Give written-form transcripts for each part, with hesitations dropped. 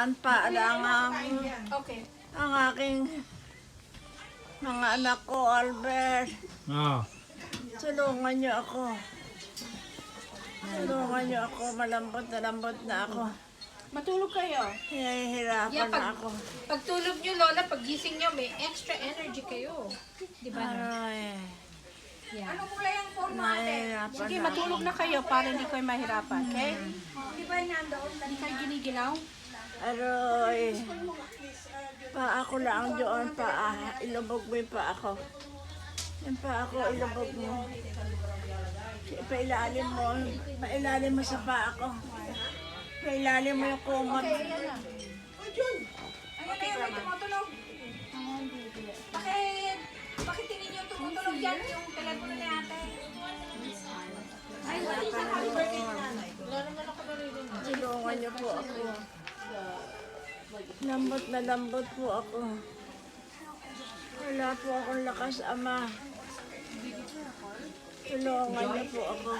Paalangang Okay. ang aking mga anak ko, Albert. Tulungan niyo ako. Tulungan niyo ako. Malambot na ako. Matulog kayo. Hinahihirapan na ako. Pagtulog nyo, Lola, pagising nyo, may extra energy kayo. Di ba? Aray. Yeah. Nahihirapan Sige, na ako. matulog na kayo para hindi kayo mahirapan, okay? Di ba hindi kayo giniginaw? Aroy. Paa ko lang doon, paa. Ilubog mo yung paa ko. Yung paa ko, ilubog mo. Pailalim mo. Pailalim mo sa paa ko. Pailalim mo yung kumot. Okay, Grandma. Bakit tingin nyo tumutulog dyan yung telepono ni ate? Ay, wala sa happy birthday ni nanay. Tulungan niyo po ako. Lambot na lambot po ako. Wala po akong lakas, Ama. Tulungan niyo po ako.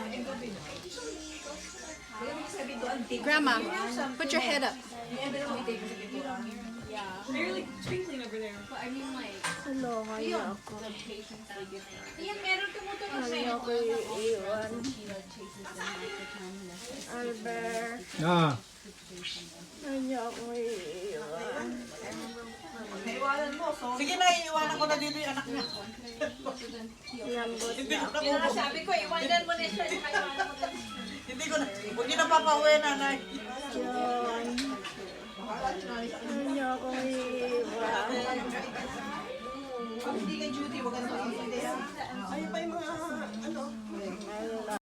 Grandma, put your head up. Tulungan niyo ako. Yan, meron tumutulog Ano sa'yo. ako iiwan? Albert, ano ako iiwan? Sige na, iiwanan ko na dito yung anak niya. Lambot na ako. Yun nga sabi ko, iwanan mo na siya. Hindi ko na, huwag niyo na papauwi, nanay. Yun. Ano ako iiwan? Pag hindi kay Judy, huwag ka na papauwi. Ano